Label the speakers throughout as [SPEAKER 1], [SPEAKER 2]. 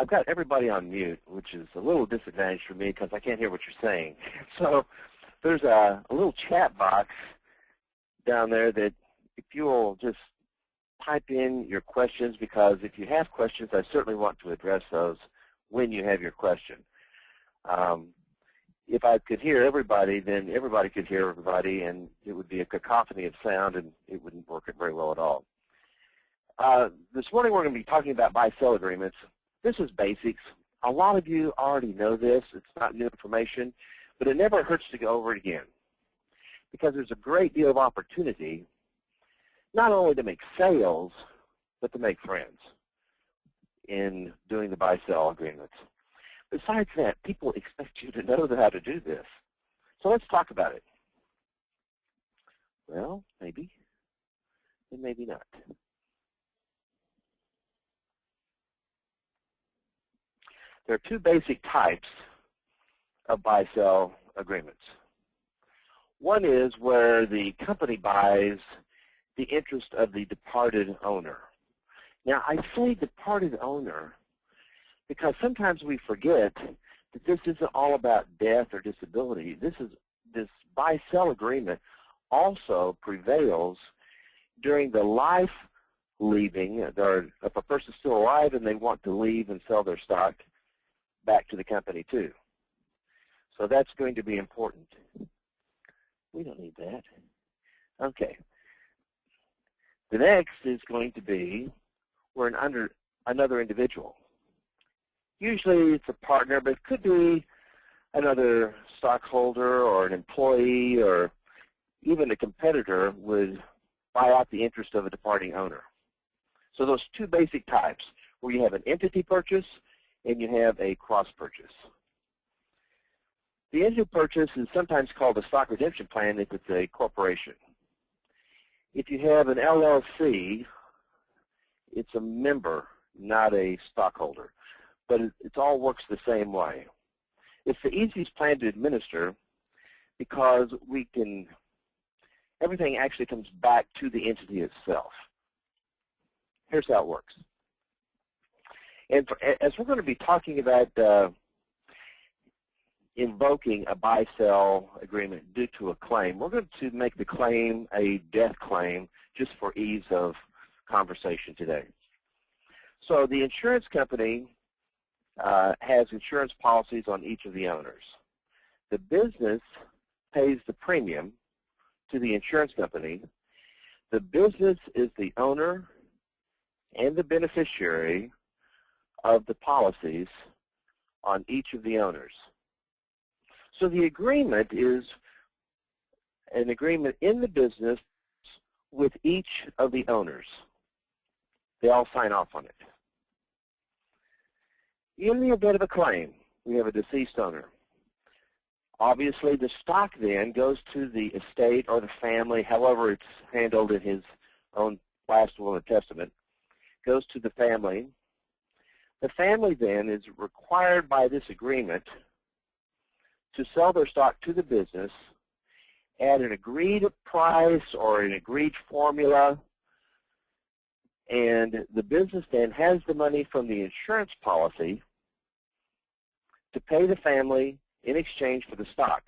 [SPEAKER 1] I've got everybody on mute, which is a little disadvantage for me because I can't hear what you're saying. So there's a little chat box down there that if you will just type in your questions, because if you have questions, I certainly want to address those when you have your question. If I could hear everybody, then everybody could hear everybody, and it would be a cacophony of sound, and it wouldn't work very well at all. This morning we're going to be talking about buy-sell agreements. This is basics. A lot of you already know this. It's not new information, but it never hurts to go over it again, because there's a great deal of opportunity not only to make sales, but to make friends in doing the buy-sell agreements. Besides that, people expect you to know how to do this. So let's talk about it. Well, maybe, and maybe not. There are two basic types of buy-sell agreements. One is where the company buys the interest of the departed owner. Now, I say departed owner because sometimes we forget that this isn't all about death or disability. This buy-sell agreement also prevails during the life leaving, or if a person's still alive and they want to leave and sell their stock back to the company too. So that's going to be important. We don't need that. Okay. The next is going to be where another individual. Usually it's a partner, but it could be another stockholder or an employee or even a competitor would buy out the interest of a departing owner. So those two basic types, where you have an entity purchase and you have a cross purchase. The entity purchase is sometimes called a stock redemption plan if it's a corporation. If you have an LLC, it's a member, not a stockholder. But it all works the same way. It's the easiest plan to administer because everything actually comes back to the entity itself. Here's how it works. And as we're going to be talking about invoking a buy-sell agreement due to a claim, we're going to make the claim a death claim just for ease of conversation today. So the insurance company has insurance policies on each of the owners. The business pays the premium to the insurance company. The business is the owner and the beneficiary of the policies on each of the owners. So the agreement is an agreement in the business with each of the owners. They all sign off on it. In the event of a claim, we have a deceased owner. Obviously, the stock then goes to the estate or the family, however it's handled in his own last will and testament, goes to the family. The family then is required by this agreement to sell their stock to the business at an agreed price or an agreed formula, and the business then has the money from the insurance policy to pay the family in exchange for the stock.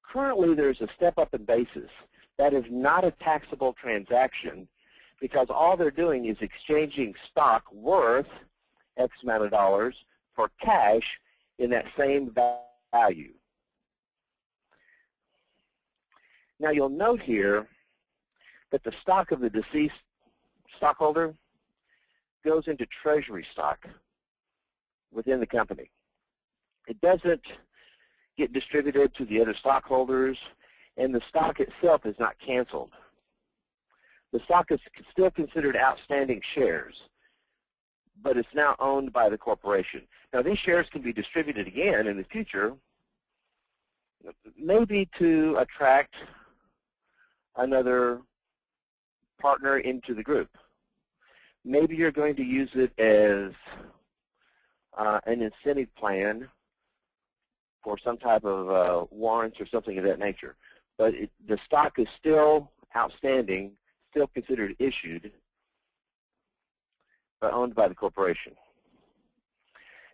[SPEAKER 1] Currently, there's a step-up in basis. That is not a taxable transaction because all they're doing is exchanging stock worth X amount of dollars for cash in that same value. Now, you'll note here that the stock of the deceased stockholder goes into treasury stock within the company. It doesn't get distributed to the other stockholders, and the stock itself is not canceled. The stock is still considered outstanding shares, but it's now owned by the corporation. Now, these shares can be distributed again in the future, maybe to attract another partner into the group. Maybe you're going to use it as an incentive plan for some type of warrants or something of that nature. But the stock is still outstanding, still considered issued, but owned by the corporation.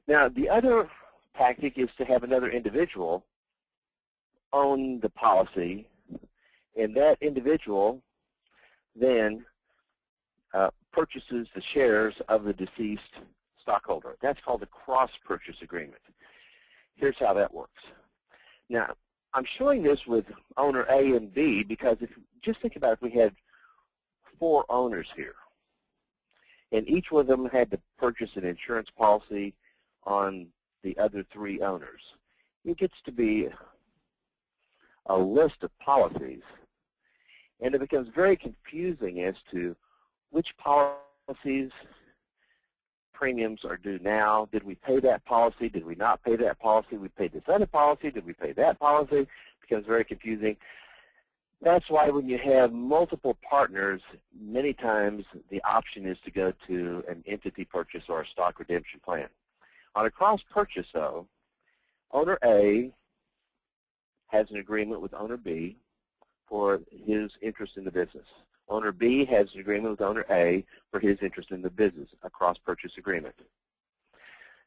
[SPEAKER 1] Now, the other tactic is to have another individual own the policy, and that individual then purchases the shares of the deceased stockholder. That's called a cross-purchase agreement. Here's how that works. Now, I'm showing this with owner A and B because if just think about if we had 4 owners here, and each one of them had to purchase an insurance policy on the other 3 owners. It gets to be a list of policies, and it becomes very confusing as to which policies premiums are due now. Did we pay that policy? Did we not pay that policy? We paid this other policy. Did we pay that policy? It becomes very confusing. That's why when you have multiple partners, many times the option is to go to an entity purchase or a stock redemption plan. On a cross purchase, though, owner A has an agreement with owner B for his interest in the business. Owner B has an agreement with owner A for his interest in the business, a cross-purchase agreement.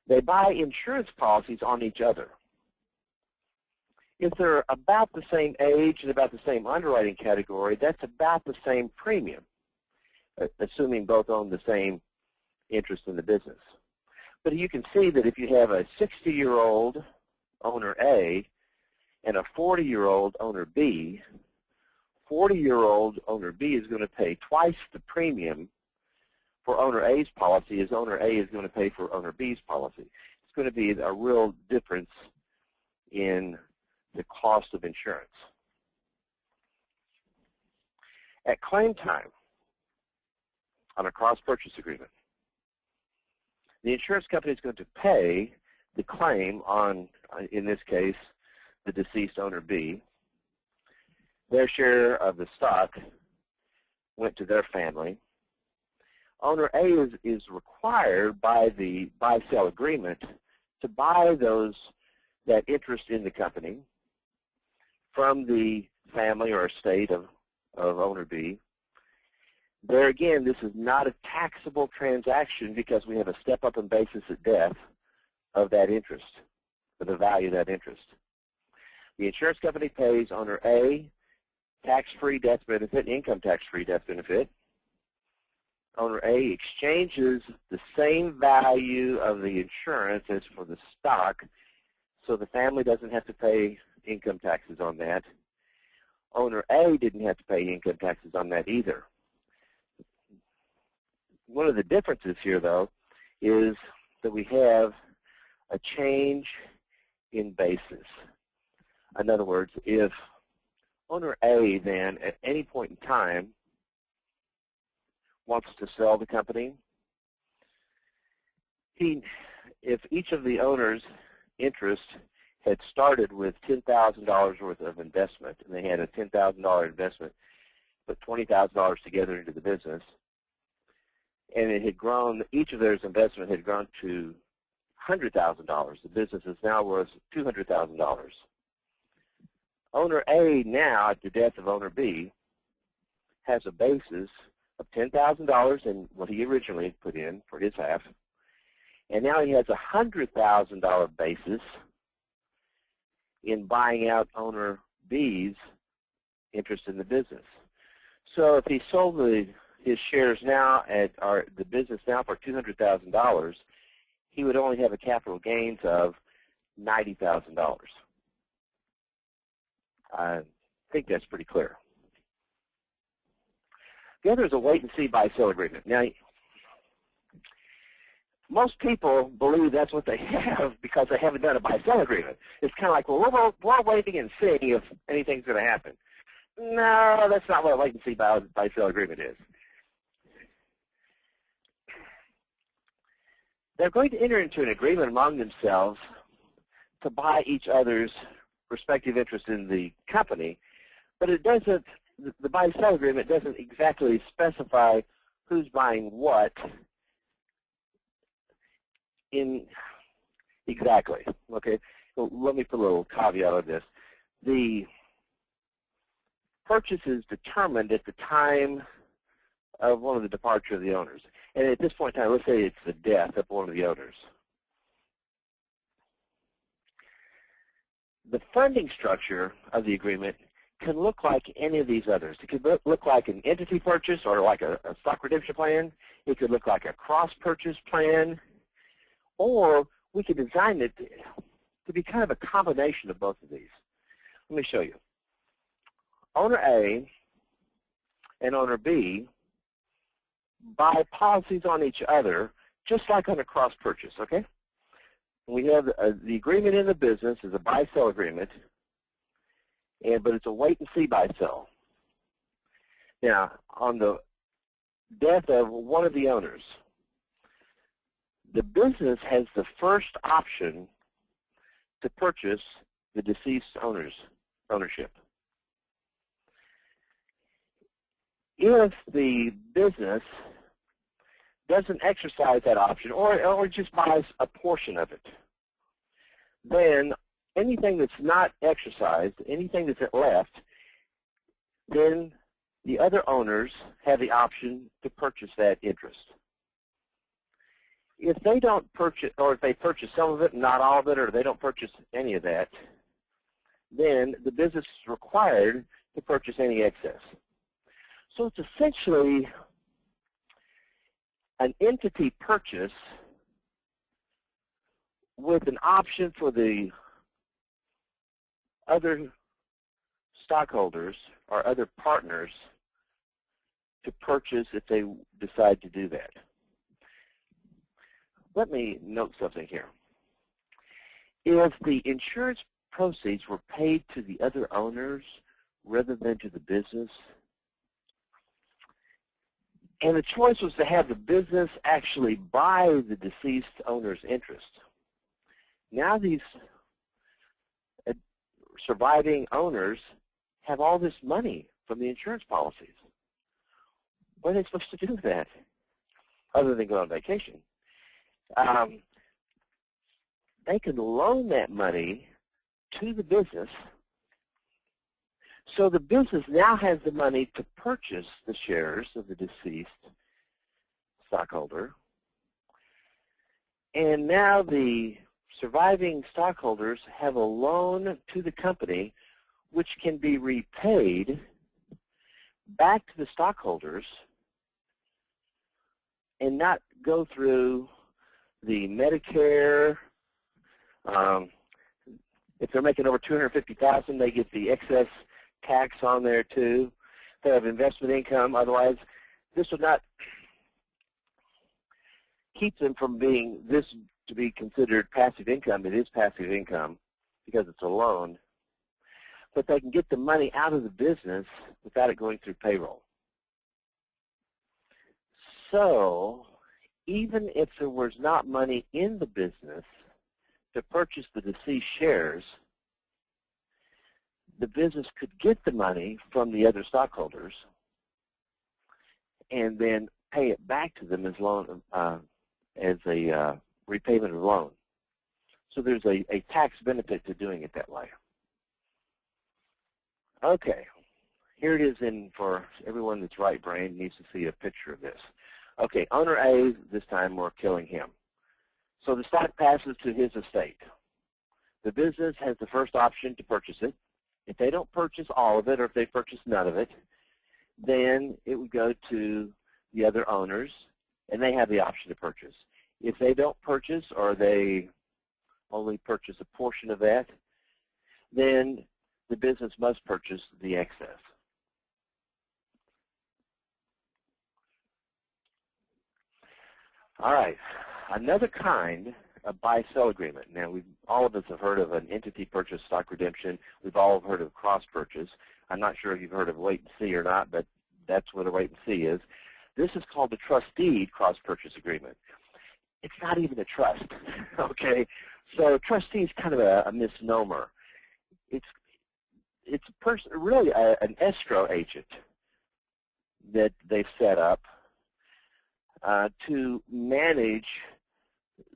[SPEAKER 1] They buy insurance policies on each other. If they're about the same age and about the same underwriting category, that's about the same premium, assuming both own the same interest in the business. But you can see that if you have a 60-year-old owner A and a 40-year-old owner B, 40-year-old owner B is going to pay twice the premium for owner A's policy as owner A is going to pay for owner B's policy. It's going to be a real difference in the cost of insurance. At claim time on a cross-purchase agreement, the insurance company is going to pay the claim on, in this case, the deceased owner B. Their share of the stock went to their family. Owner A is required by the buy-sell agreement to buy that interest in the company from the family or estate of owner B. There again, this is not a taxable transaction because we have a step-up in basis at death of that interest, of the value of that interest. The insurance company pays owner A tax-free death benefit, income tax-free death benefit. Owner A exchanges the same value of the insurance as for the stock, so the family doesn't have to pay income taxes on that. Owner A didn't have to pay income taxes on that either. One of the differences here, though, is that we have a change in basis. In other words, if owner A then at any point in time wants to sell the company, if each of the owners' interest had started with $10,000 worth of investment, and they had a $10,000 investment, put $20,000 together into the business, and it had grown, each of their investment had grown to $100,000. The business is now worth $200,000. Owner A now, at the death of owner B, has a basis of $10,000 in what he originally put in for his half, and now he has a $100,000 basis in buying out owner B's interest in the business. So if he sold his shares now at the business now for $200,000, he would only have a capital gains of $90,000. I think that's pretty clear. The other is a wait-and-see buy-sell agreement. Now, most people believe that's what they have because they haven't done a buy-sell agreement. It's kind of like, well, we're waiting and seeing if anything's going to happen. No, that's not what a wait-and-see buy-sell agreement is. They're going to enter into an agreement among themselves to buy each other's respective interest in the company, but it doesn't, the buy-sell agreement doesn't exactly specify who's buying what in exactly. Okay, so let me put a little caveat on this. The purchase is determined at the time of one of the departure of the owners. And at this point in time, let's say it's the death of one of the owners. the funding structure of the agreement can look like any of these others. It could look like an entity purchase or like a stock redemption plan. It could look like a cross-purchase plan, or we could design it to be kind of a combination of both of these. Let me show you. Owner A and owner B buy policies on each other just like on a cross-purchase, okay? We have the agreement in the business is a buy-sell agreement, but it's a wait-and-see buy-sell. Now, on the death of one of the owners, the business has the first option to purchase the deceased owner's ownership. If the business doesn't exercise that option or just buys a portion of it, then anything that's not exercised, anything that's left, then the other owners have the option to purchase that interest. If they don't purchase, or if they purchase some of it, not all of it, or they don't purchase any of that, then the business is required to purchase any excess. So it's essentially an entity purchase with an option for the other stockholders or other partners to purchase if they decide to do that. Let me note something here. If the insurance proceeds were paid to the other owners rather than to the business, and the choice was to have the business actually buy the deceased owner's interest, now these surviving owners have all this money from the insurance policies. What are they supposed to do with that other than go on vacation? They can loan that money to the business, so the business now has the money to purchase the shares of the deceased stockholder, and now the surviving stockholders have a loan to the company which can be repaid back to the stockholders and not go through the Medicare. If they're making over $250,000, they get the excess tax on there too. They have investment income. Otherwise, this would not keep them from being this to be considered passive income. It is passive income because it's a loan. But they can get the money out of the business without it going through payroll. So even if there was not money in the business to purchase the deceased shares, the business could get the money from the other stockholders and then pay it back to them as loan, as a repayment of loan. So there's a tax benefit to doing it that way. Okay, here it is for everyone that's right-brained needs to see a picture of this. Okay, owner A, this time we're killing him. So the stock passes to his estate. The business has the first option to purchase it. If they don't purchase all of it, or if they purchase none of it, then it would go to the other owners, and they have the option to purchase. If they don't purchase, or they only purchase a portion of that, then the business must purchase the excess. All right, another kind of buy-sell agreement. Now, all of us have heard of an entity purchase stock redemption. We've all heard of cross-purchase. I'm not sure if you've heard of wait-and-see or not, but that's what a wait-and-see is. This is called the trustee cross-purchase agreement. It's not even a trust, okay? So trustee is kind of a misnomer. It's really an escrow agent that they've set up to manage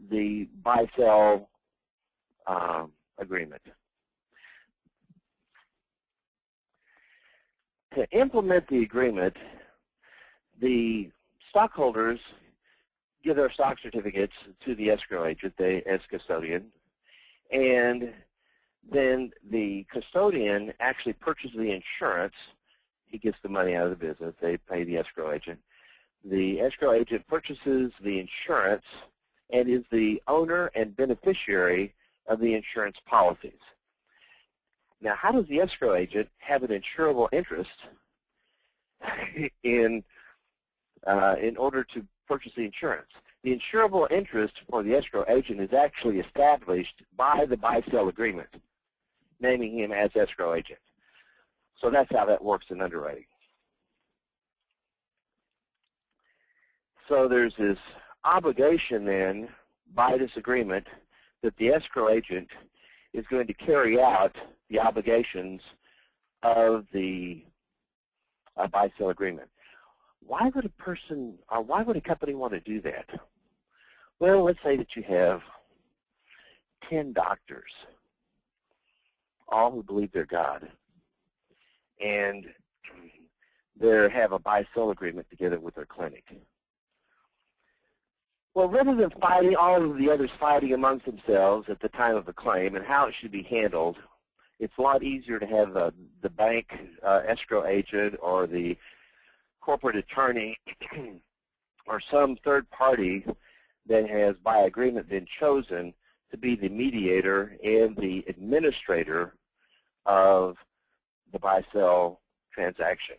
[SPEAKER 1] the buy-sell agreement. To implement the agreement, the stockholders give their stock certificates to the escrow agent, as custodian, and then the custodian actually purchases the insurance. He gets the money out of the business. They pay the escrow agent. The escrow agent purchases the insurance and is the owner and beneficiary of the insurance policies. Now, how does the escrow agent have an insurable interest in order to purchase the insurance? The insurable interest for the escrow agent is actually established by the buy-sell agreement, naming him as escrow agent. So that's how that works in underwriting. So there's this obligation then by this agreement that the escrow agent is going to carry out the obligations of the buy-sell agreement. Why would a person, or why would a company want to do that? Well, let's say that you have 10 doctors, all who believe they're God, and they have a buy-sell agreement together with their clinic. Well, rather than fighting, all of the others fighting amongst themselves at the time of a claim and how it should be handled, it's a lot easier to have the bank escrow agent or the corporate attorney or some third party that has by agreement been chosen to be the mediator and the administrator of the buy-sell transaction.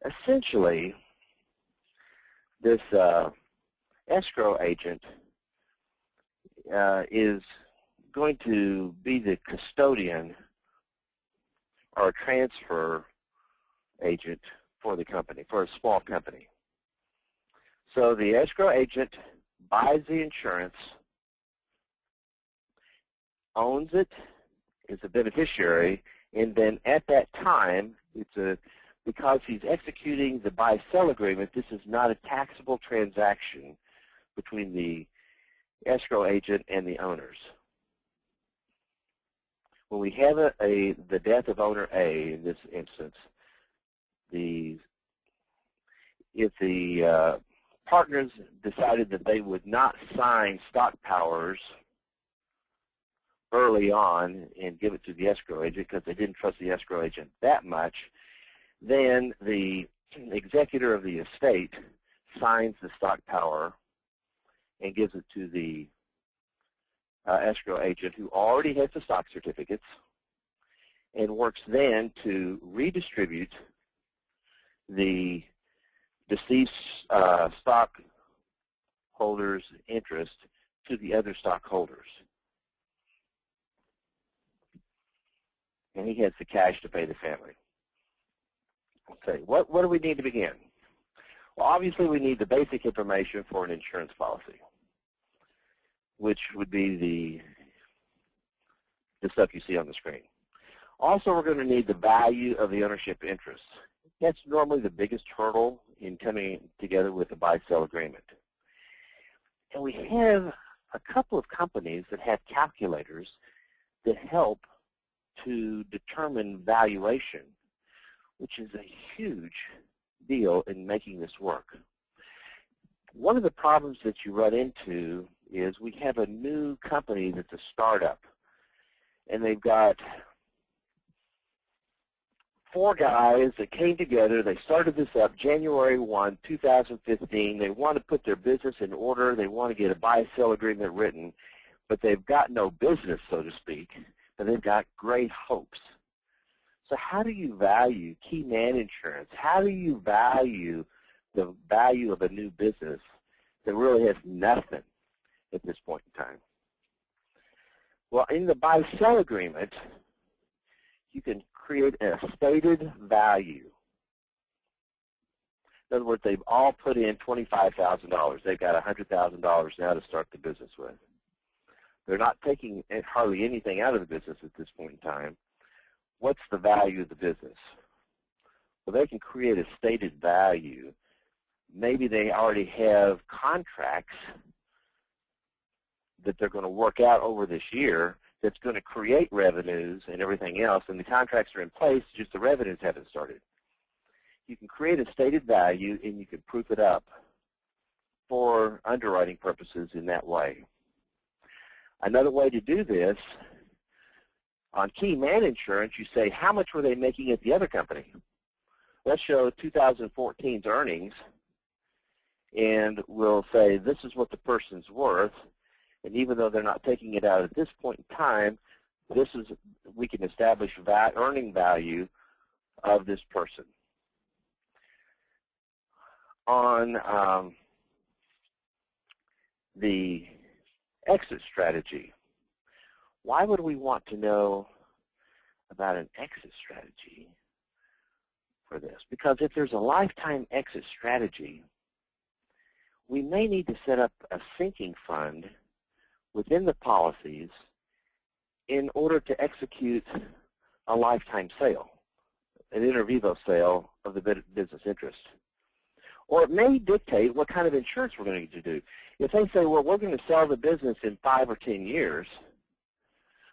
[SPEAKER 1] Essentially, this escrow agent is going to be the custodian or transfer agent for the company, for a small company. So the escrow agent buys the insurance, owns it, is a beneficiary, and then at that time, because he's executing the buy-sell agreement, this is not a taxable transaction between the escrow agent and the owners. When we have the death of owner A in this instance, if the partners decided that they would not sign stock powers early on and give it to the escrow agent because they didn't trust the escrow agent that much, then the executor of the estate signs the stock power and gives it to the escrow agent who already has the stock certificates and works then to redistribute the deceased stockholders' interest to the other stockholders. And he has the cash to pay the family. Okay, what do we need to begin? Well, obviously we need the basic information for an insurance policy, which would be the stuff you see on the screen. Also, we're going to need the value of the ownership interest. That's normally the biggest hurdle in coming together with a buy-sell agreement. And we have a couple of companies that have calculators that help to determine valuation, which is a huge deal in making this work. One of the problems that you run into is we have a new company that's a startup, and they've got 4 guys that came together. They started this up January 1, 2015. They want to put their business in order. They want to get a buy-sell agreement written, but they've got no business, so to speak, but they've got great hopes. So how do you value key man insurance? How do you value the value of a new business that really has nothing at this point in time? Well, in the buy-sell agreement, you can create a stated value. In other words, they've all put in $25,000. They've got $100,000 now to start the business with. They're not taking hardly anything out of the business at this point in time. What's the value of the business? Well, they can create a stated value. Maybe they already have contracts that they're going to work out over this year that's going to create revenues and everything else, and the contracts are in place, just the revenues haven't started. You can create a stated value, and you can proof it up for underwriting purposes in that way. Another way to do this, on key man insurance, you say, how much were they making at the other company? Let's show 2014's earnings, and we'll say this is what the person's worth, and even though they're not taking it out at this point in time, we can establish earning value of this person. On the exit strategy, why would we want to know about an exit strategy for this? Because if there's a lifetime exit strategy, we may need to set up a sinking fund within the policies in order to execute a lifetime sale, an inter vivo sale of the business interest. Or it may dictate what kind of insurance we're going to do. If they say, well, we're going to sell the business in 5 or 10 years,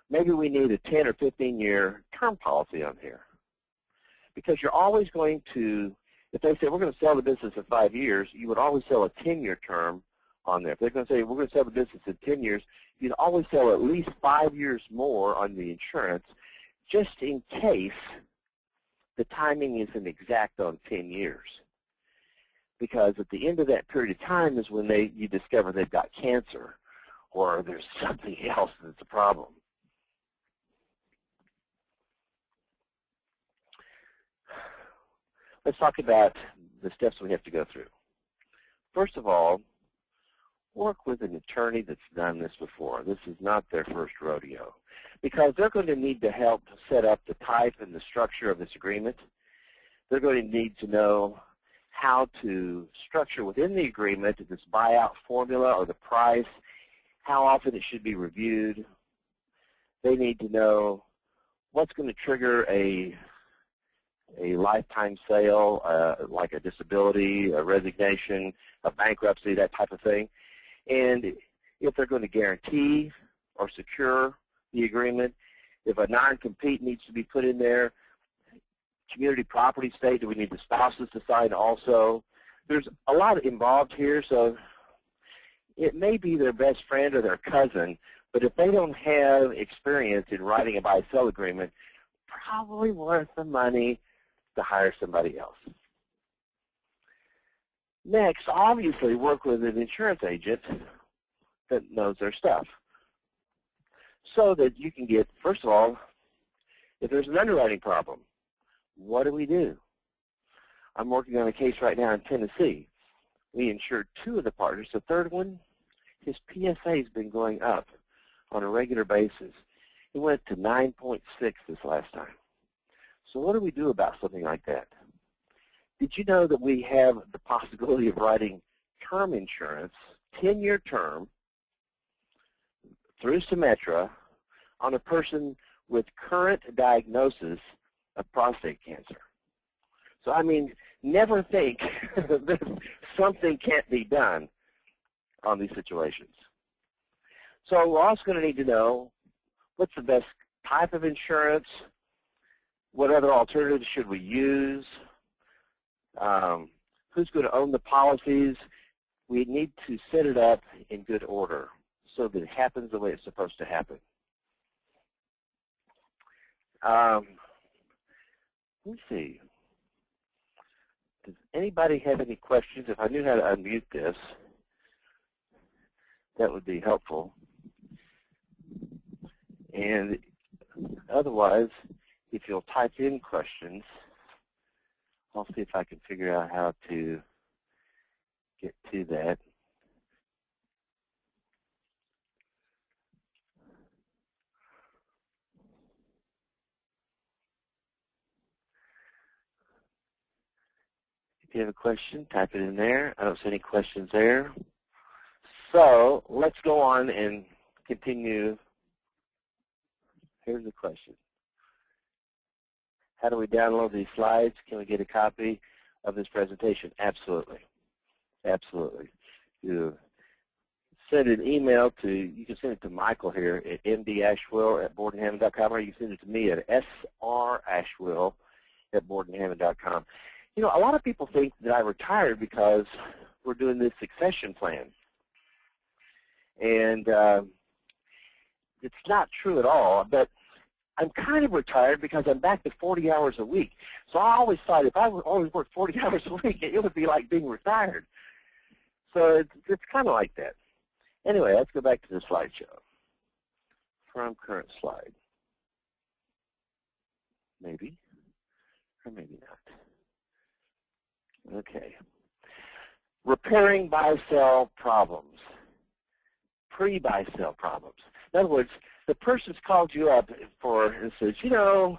[SPEAKER 1] maybe we need a 10 or 15-year term policy on here. Because you're always going to, if they say we're going to sell the business in 5 years, you would always sell a 10-year term on there. If they're going to say we're going to sell the business in 10 years, you'd always sell at least 5 years more on the insurance, just in case the timing isn't exact on 10 years. Because at the end of that period of time is when you discover they've got cancer or there's something else that's a problem. Let's talk about the steps we have to go through. First of all, work with an attorney that's done this before. This is not their first rodeo, because they're going to need to help set up the type and the structure of this agreement. They're going to need to know how to structure within the agreement this buyout formula or the price, how often it should be reviewed. They need to know what's going to trigger a lifetime sale, like a disability, a resignation, a bankruptcy, that type of thing. And if they're going to guarantee or secure the agreement, if a non-compete needs to be put in there, community property state, do we need the spouses to sign also? There's a lot involved here, so it may be their best friend or their cousin, but if they don't have experience in writing a buy-sell agreement, probably worth the money to hire somebody else. Next, obviously work with an insurance agent that knows their stuff, so that you can get, first of all, if there's an underwriting problem, what do we do? I'm working on a case right now in Tennessee. We insured 2 of the partners. The third one, his PSA has been going up on a regular basis. It went to 9.6 this last time. So what do we do about something like that? Did you know that we have the possibility of writing term insurance, 10-year term, through Symetra on a person with current diagnosis of prostate cancer? So, I mean, never think that something can't be done on these situations. So we're also going to need to know what's the best type of insurance, what other alternatives should we use, who's going to own the policies. We need to set it up in good order so that it happens the way it's supposed to happen. Let's see. Does anybody have any questions? If I knew how to unmute this, that would be helpful. And otherwise, if you'll type in questions, I'll see if I can figure out how to get to that. If you have a question, type it in there. I don't see any questions there. So let's go on and continue. Here's the question. How do we download these slides? Can we get a copy of this presentation? Absolutely. Absolutely. You send an email to, you can send it to Michael here at mdashwill@bordenhammond.com, or you can send it to me at srashwill@bordenhammond.com. You know, a lot of people think that I retired because we're doing this succession plan. And it's not true at all, but I'm kind of retired because I'm back to 40 hours a week. So I always thought if I would always work 40 hours a week, it would be like being retired. So it's kind of like that. Anyway, let's go back to the slideshow. From current slide. Maybe, or maybe not. Okay. Repairing buy-sell problems. Pre-buy-sell problems. In other words, the person's called you up and says, you know,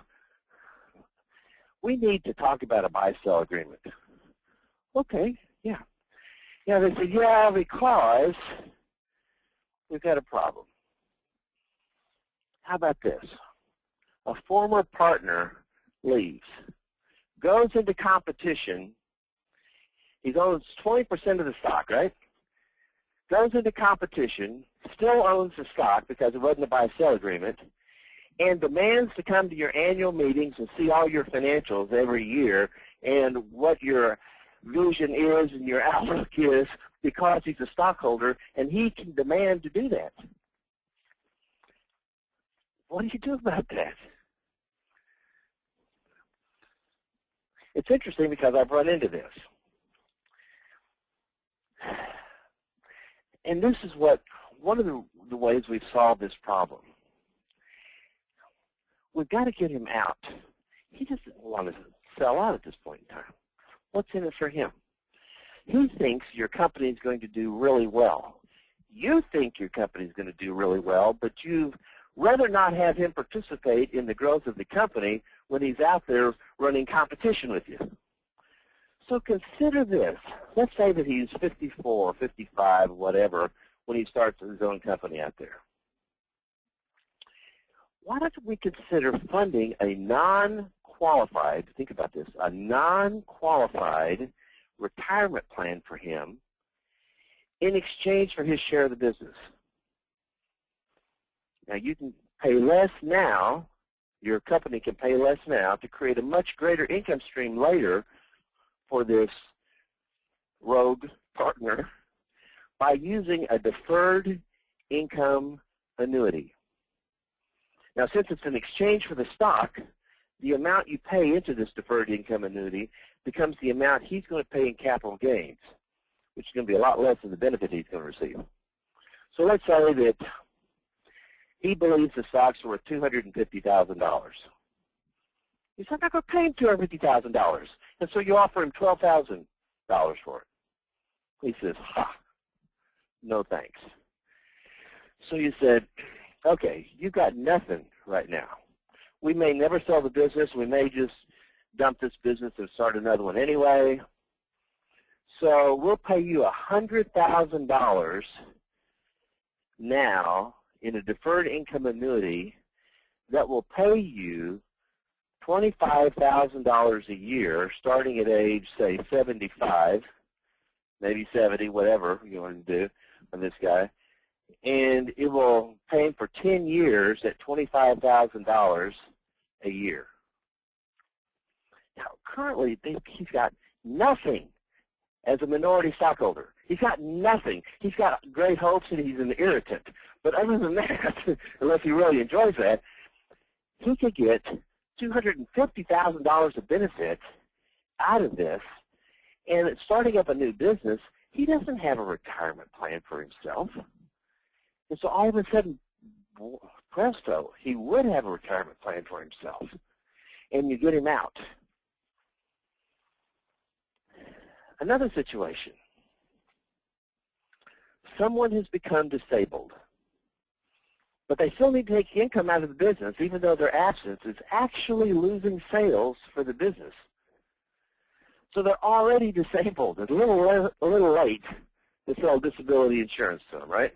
[SPEAKER 1] we need to talk about a buy-sell agreement. Okay, yeah. Yeah, they said, yeah, because we've got a problem. How about this? A former partner leaves, goes into competition. He owns 20% of the stock, right? Goes into competition, still owns the stock because it wasn't a buy-sell agreement, and demands to come to your annual meetings and see all your financials every year and what your vision is and your outlook is because he's a stockholder, and he can demand to do that. What do you do about that? It's interesting because I've run into this. And this is one of the ways we've solved this problem. We've got to get him out. He doesn't want to sell out at this point in time. What's in it for him? He thinks your company is going to do really well. You think your company is going to do really well, but you'd rather not have him participate in the growth of the company when he's out there running competition with you. So consider this. Let's say that he's 54, 55, whatever, when he starts his own company out there. Why don't we consider funding a non-qualified, think about this, a non-qualified retirement plan for him in exchange for his share of the business? Now, you can pay less now, your company can pay less now to create a much greater income stream later for this rogue partner by using a deferred income annuity. Now, since it's in exchange for the stock, the amount you pay into this deferred income annuity becomes the amount he's going to pay in capital gains, which is going to be a lot less than the benefit he's going to receive. So let's say that he believes the stocks are worth $250,000. He said, I'm not going to pay him $250,000. And so you offer him $12,000 for it. He says, ha, no thanks. So you said, okay, you've got nothing right now. We may never sell the business. We may just dump this business and start another one anyway. So we'll pay you $100,000 now in a deferred income annuity that will pay you $25,000 a year starting at age, say, 75, maybe 70, whatever you want to do on this guy. And it will pay him for 10 years at $25,000 a year. Now, currently, he's got nothing as a minority stockholder. He's got nothing. He's got great hopes and he's an irritant. But other than that, unless he really enjoys that, he could get $250,000 of benefit out of this. And starting up a new business, he doesn't have a retirement plan for himself. And so all of a sudden, presto, he would have a retirement plan for himself. And you get him out. Another situation. Someone has become disabled, but they still need to take income out of the business, even though their absence is actually losing sales for the business. So they're already disabled. It's a little late to sell disability insurance to them, right?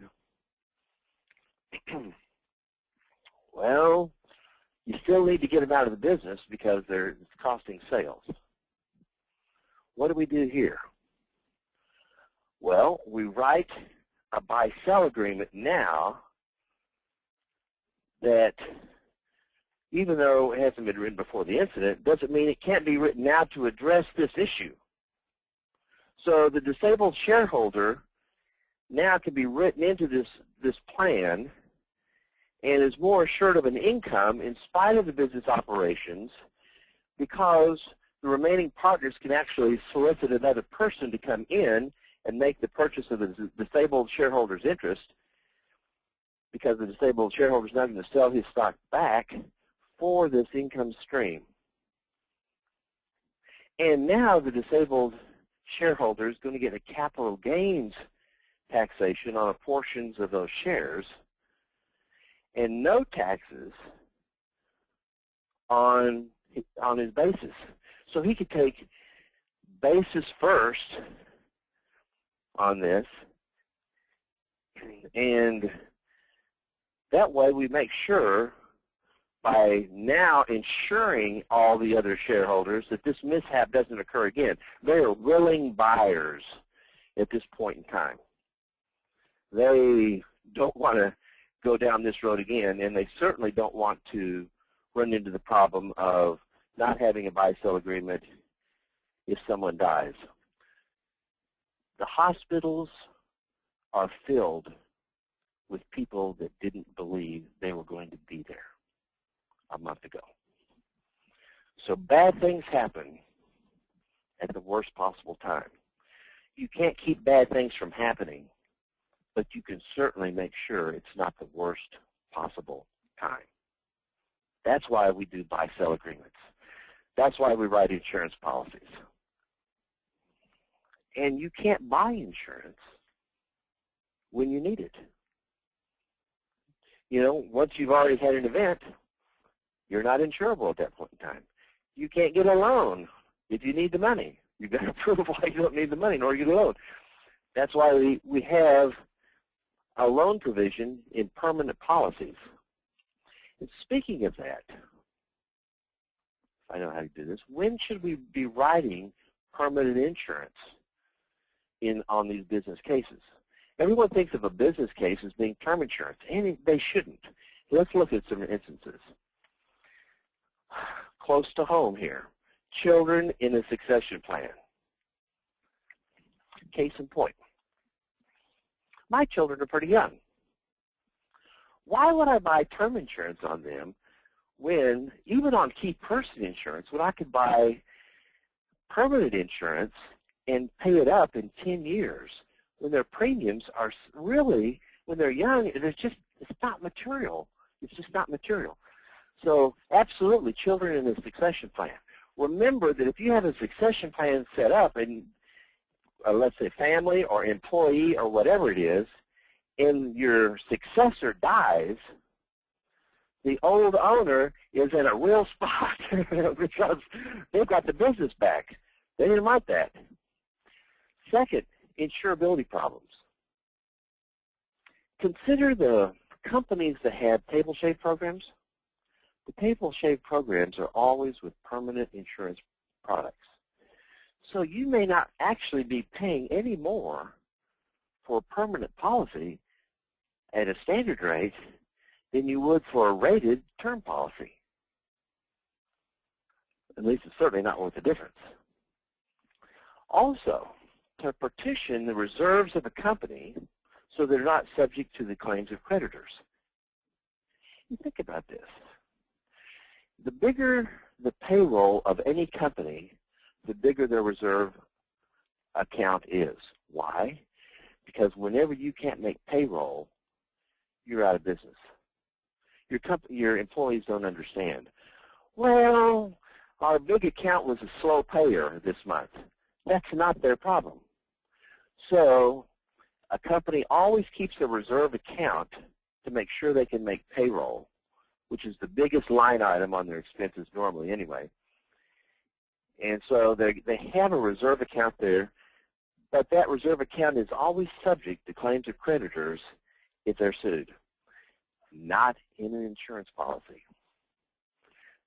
[SPEAKER 1] Well, you still need to get them out of the business because it's costing sales. What do we do here? Well, we write a buy-sell agreement now that, even though it hasn't been written before the incident, doesn't mean it can't be written now to address this issue. So the disabled shareholder now can be written into this plan, and is more assured of an income in spite of the business operations because the remaining partners can actually solicit another person to come in and make the purchase of the disabled shareholder's interest, because the disabled shareholder is not going to sell his stock back for this income stream. And now the disabled shareholder is going to get a capital gains taxation on portions of those shares and no taxes on his basis. So he could take basis first on this, and that way we make sure by now ensuring all the other shareholders that this mishap doesn't occur again. They are willing buyers at this point in time. They don't want to go down this road again, and they certainly don't want to run into the problem of not having a buy-sell agreement if someone dies. The hospitals are filled with people that didn't believe they were going to be there a month ago. So bad things happen at the worst possible time. You can't keep bad things from happening, but you can certainly make sure it's not the worst possible time. That's why we do buy-sell agreements. That's why we write insurance policies. And you can't buy insurance when you need it. You know, once you've already had an event, you're not insurable at that point in time. You can't get a loan if you need the money. You've got to prove why you don't need the money in order to get a loan. That's why we have a loan provision in permanent policies. And speaking of that, I know how to do this, when should we be writing permanent insurance on these business cases? Everyone thinks of a business case as being term insurance, and they shouldn't. Let's look at some instances. Close to home here. Children in a succession plan. Case in point. My children are pretty young. Why would I buy term insurance on them when, even on key person insurance, when I could buy permanent insurance and pay it up in 10 years when their premiums are really, when they're young, it's not material. It's just not material. So absolutely, children in a succession plan. Remember that if you have a succession plan set up and let's say family or employee or whatever it is, and your successor dies, the old owner is in a real spot because they've got the business back. They didn't want that. Second, insurability problems. Consider the companies that have table shave programs. The table shave programs are always with permanent insurance products. So you may not actually be paying any more for a permanent policy at a standard rate than you would for a rated term policy. At least it's certainly not worth the difference. Also, to partition the reserves of a company so they're not subject to the claims of creditors. You think about this. The bigger the payroll of any company, the bigger their reserve account is. Why? Because whenever you can't make payroll, you're out of business. Your employees don't understand. Well, our big account was a slow payer this month. That's not their problem. So a company always keeps a reserve account to make sure they can make payroll, which is the biggest line item on their expenses normally anyway. And so they have a reserve account there, but that reserve account is always subject to claims of creditors if they're sued, not in an insurance policy.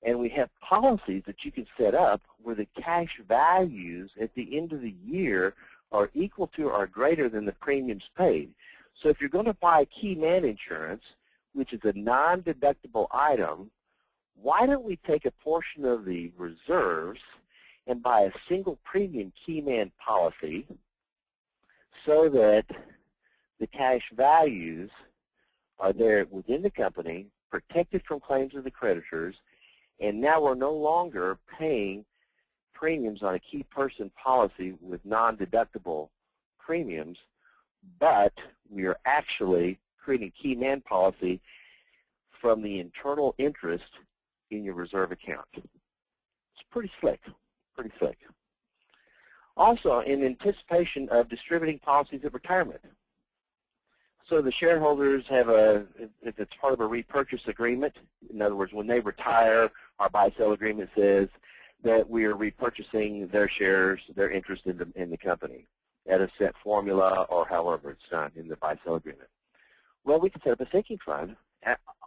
[SPEAKER 1] And we have policies that you can set up where the cash values at the end of the year are equal to or greater than the premiums paid. So if you're going to buy key man insurance, which is a non-deductible item, why don't we take a portion of the reserves and buy a single premium key man policy so that the cash values are there within the company, protected from claims of the creditors, and now we're no longer paying premiums on a key person policy with non-deductible premiums, but we are actually creating a key man policy from the internal interest in your reserve account. It's pretty slick, pretty slick. Also, in anticipation of distributing policies at retirement. So the shareholders have if it's part of a repurchase agreement, in other words, when they retire, our buy-sell agreement says that we are repurchasing their shares, their interest in the company at a set formula or however it's done in the buy-sell agreement. Well, we can set up a sinking fund.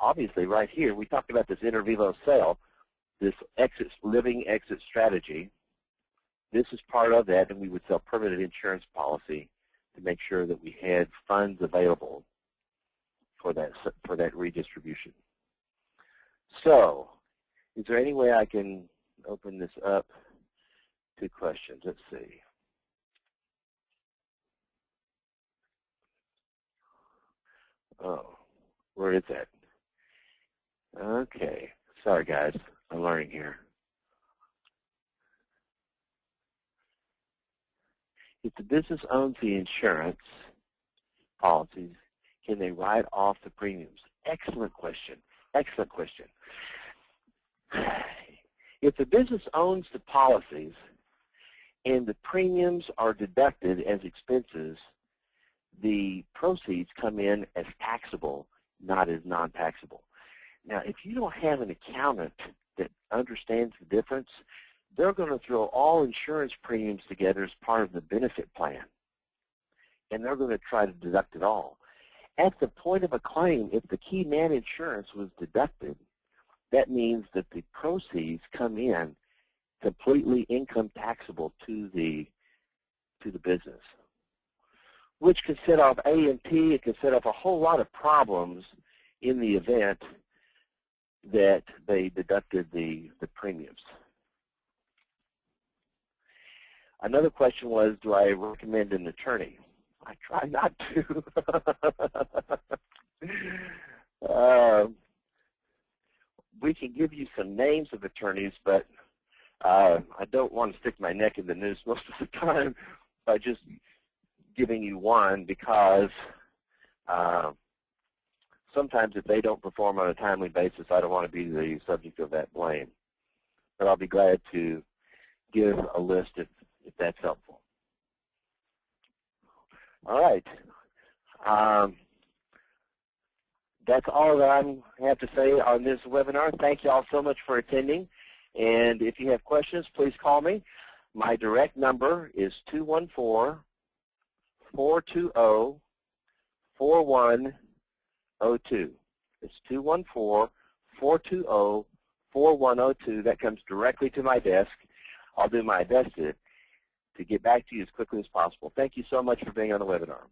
[SPEAKER 1] Obviously, right here, we talked about this inter vivo sale, this living exit strategy. This is part of that, and we would sell permanent insurance policy to make sure that we had funds available for that redistribution. So, is there any way I can open this up to questions? Let's see. Oh, where is that? Okay. Sorry, guys. I'm learning here. If the business owns the insurance policies, can they write off the premiums? Excellent question. Excellent question. If the business owns the policies and the premiums are deducted as expenses, the proceeds come in as taxable, not as non-taxable. Now, if you don't have an accountant that understands the difference, they're going to throw all insurance premiums together as part of the benefit plan, and they're going to try to deduct it all. At the point of a claim, if the key man insurance was deducted, that means that the proceeds come in completely income taxable to the business, which can set off A&P. It can set off a whole lot of problems in the event that they deducted the premiums. Another question was, do I recommend an attorney? I try not to. We can give you some names of attorneys, but I don't want to stick my neck in the noose most of the time by just giving you one, because sometimes if they don't perform on a timely basis, I don't want to be the subject of that blame. But I'll be glad to give a list if that's helpful. All right. That's all that I have to say on this webinar. Thank you all so much for attending. And if you have questions, please call me. My direct number is 214-420-4102. It's 214-420-4102. That comes directly to my desk. I'll do my best to get back to you as quickly as possible. Thank you so much for being on the webinar.